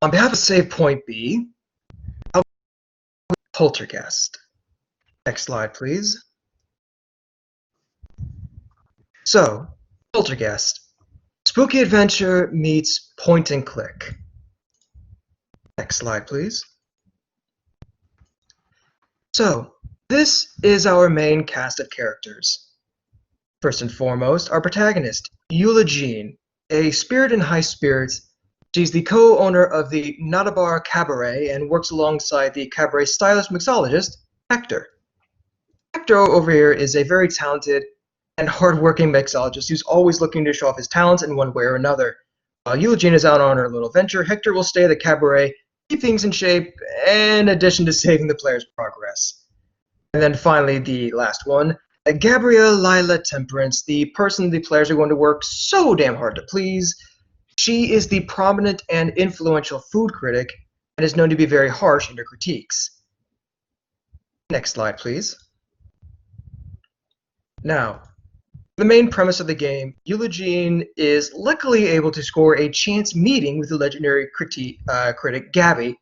On behalf of Save Point B, I'll Polter Guest. Next slide, please. So, Polter Guest. Spooky adventure meets point and click. Next slide, please. So, this is our main cast of characters. First and foremost, our protagonist, Eula, a spirit in high spirits. She's the co-owner of the Not-A-Bar Cabaret and works alongside the cabaret stylist mixologist, Hector. Hector over here is a very talented and hard-working mixologist who's always looking to show off his talents in one way or another. While Eula is out on her little venture, Hector will stay at the cabaret, keep things in shape, in addition to saving the player's progress. And then finally, the last one, Gabrielle Lila Temperance, the person the players are going to work so damn hard to please. She is the prominent and influential food critic and is known to be very harsh in her critiques. Next slide, please. Now, the main premise of the game, Eula is luckily able to score a chance meeting with the legendary critic Gabby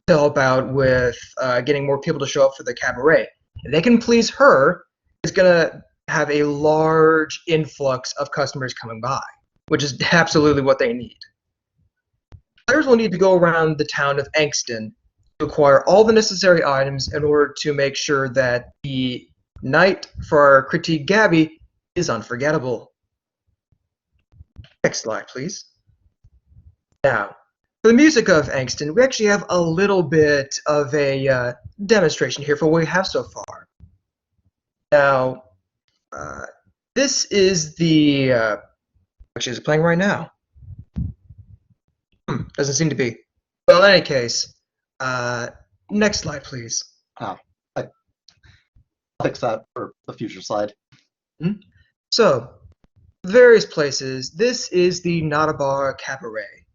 to help out with getting more people to show up for the cabaret. If they can please her, it's going to have a large influx of customers coming by, which is absolutely what they need. Players will need to go around the town of Angston to acquire all the necessary items in order to make sure that the night for our critique Gabby is unforgettable. Next slide, please. Now, for the music of Angston, we actually have a little bit of a demonstration here for what we have so far. Now, this is the... actually, is it playing right now? Doesn't seem to be. Well, in any case, next slide, please. Oh, I'll fix that for the future slide. So, various places. This is the Not-A-Bar Cabaret.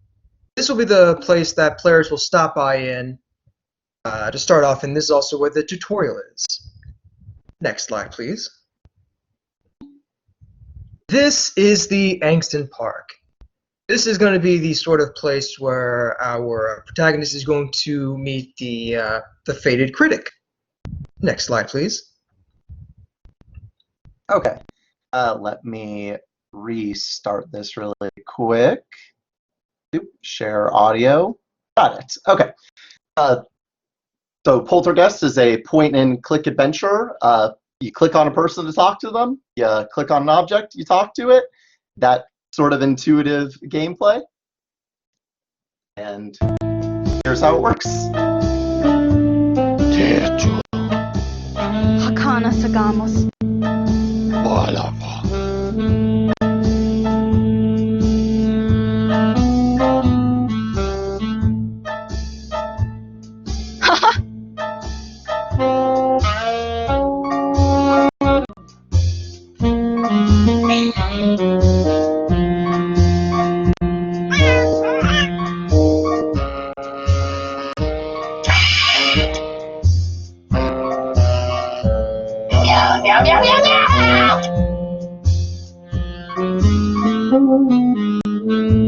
This will be the place that players will stop by in to start off, and this is also where the tutorial is. Next slide, please. This is the Angston Park. This is going to be the sort of place where our protagonist is going to meet the fated critic. Next slide, please. Okay. Let me restart this really quick. Share audio. Got it. Okay. So Polter Guest is a point-and-click adventure. You click on a person to talk to them. You click on an object, you talk to it. That sort of intuitive gameplay. And here's how it works. Acá nos hagamos.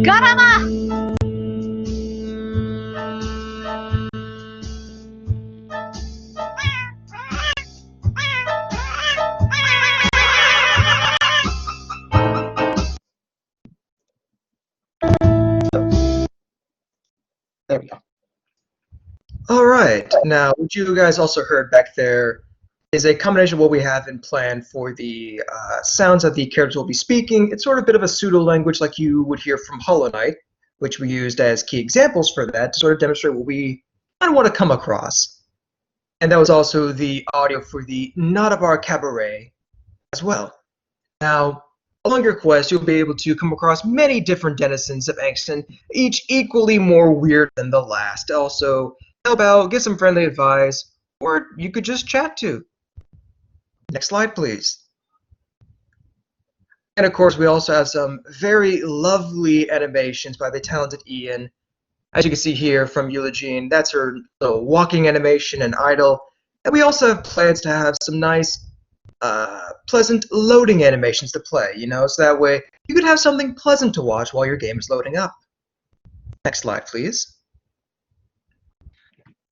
Caramba! There we go. All right. Now, what you guys also heard back there is a combination of what we have in plan for the sounds that the characters will be speaking. It's sort of a bit of a pseudo-language like you would hear from Hollow Knight, which we used as key examples for that to sort of demonstrate what we kind of want to come across. And that was also the audio for the Not-A-Bar Cabaret as well. Now, along your quest, you'll be able to come across many different denizens of Angston, each equally more weird than the last. Also, help out, get some friendly advice, or you could just chat to. Next slide, please. And of course, we also have some very lovely animations by the talented Ian. As you can see here from Eula, that's her little walking animation and idle. And we also have plans to have some nice, pleasant loading animations to play, you know, so that way you could have something pleasant to watch while your game is loading up. Next slide, please.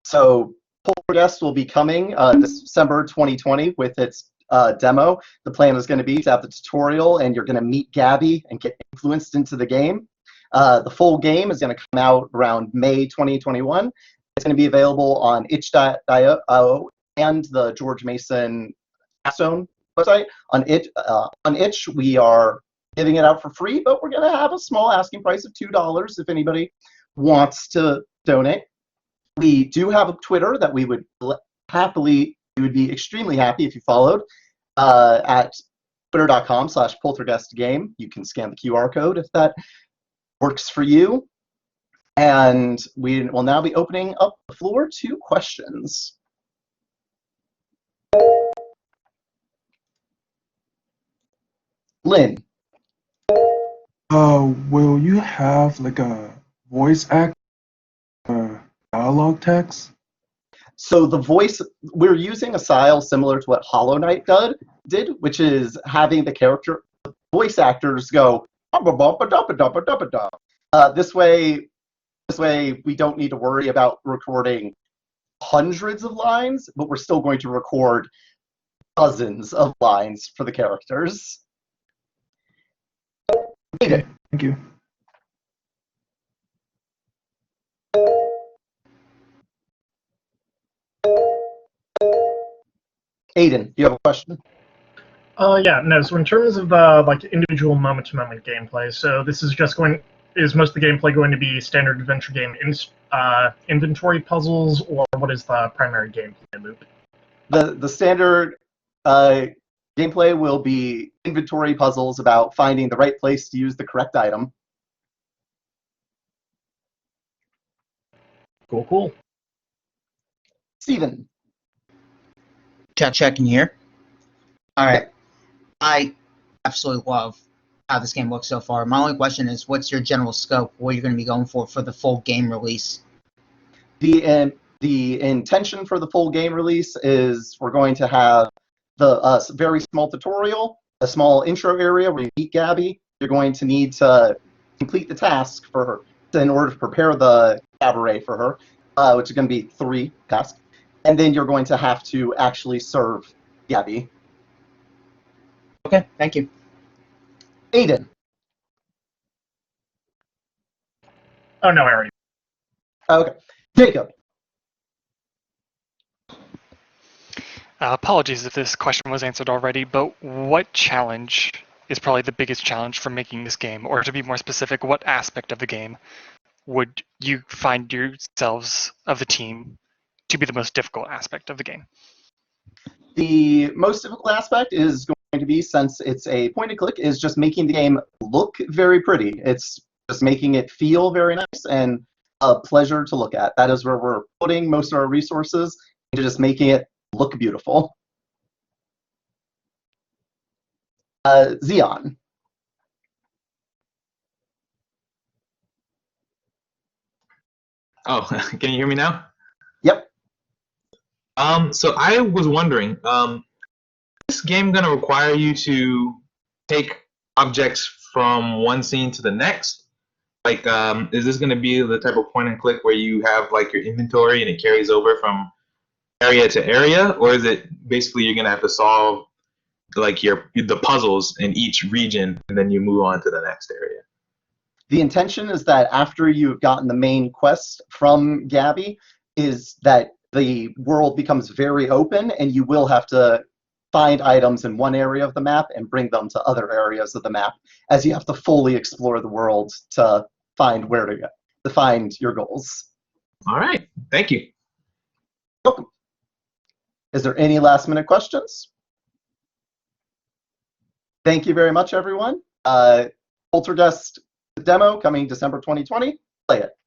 So Polter Guest will be coming December 2020 with its demo. The plan is going to be to have the tutorial, and you're going to meet Gabby and get influenced into the game. The full game is going to come out around May 2021. It's going to be available on itch.io and the George Mason Zone website. On itch, we are giving it out for free, but we're going to have a small asking price of $2 if anybody wants to donate. We do have a Twitter that we would be extremely happy if you followed at twitter.com/polterguestgame. You can scan the QR code if that works for you. And we will now be opening up the floor to questions. Lynn. Will you have like a voice act dialogue text? So the voice, we're using a style similar to what Hollow Knight did, which is having the voice actors go, this way we don't need to worry about recording hundreds of lines, but we're still going to record dozens of lines for the characters. Okay, thank you. Aiden, you have a question? Yeah, no, so in terms of like individual moment-to-moment gameplay, so this is just is most of the gameplay going to be standard adventure game inventory puzzles, or what is the primary gameplay loop? The standard gameplay will be inventory puzzles about finding the right place to use the correct item. Cool. Steven. Checking here. All right. I absolutely love how this game looks so far. My only question is, what's your general scope? What you're going to be going for the full game release? The intention for the full game release is we're going to have the very small tutorial, a small intro area where you meet Gabby. You're going to need to complete the task for her in order to prepare the cabaret for her, which is going to be 3 tasks. And then you're going to have to actually serve Gabby. Okay, thank you. Aiden. Oh, no, I already. Okay. Jacob. Apologies if this question was answered already, but what challenge is probably the biggest challenge for making this game? Or to be more specific, what aspect of the game would you find yourselves of the team to be the most difficult aspect of the game? The most difficult aspect is going to be, since it's a point and click, is just making the game look very pretty. It's just making it feel very nice and a pleasure to look at. That is where we're putting most of our resources, into just making it look beautiful. Xeon. Oh, can you hear me now? Yep. So I was wondering, is this game gonna require you to take objects from one scene to the next? Like, is this gonna be the type of point and click where you have like your inventory and it carries over from area to area, or is it basically you're gonna have to solve like the puzzles in each region and then you move on to the next area? The intention is that after you've gotten the main quest from Gabby, is that the world becomes very open and you will have to find items in one area of the map and bring them to other areas of the map, as you have to fully explore the world to find where to go, to find your goals. All right, thank you. Welcome. Is there any last minute questions? Thank you very much, everyone. Polter Guest demo coming December 2020. Play it.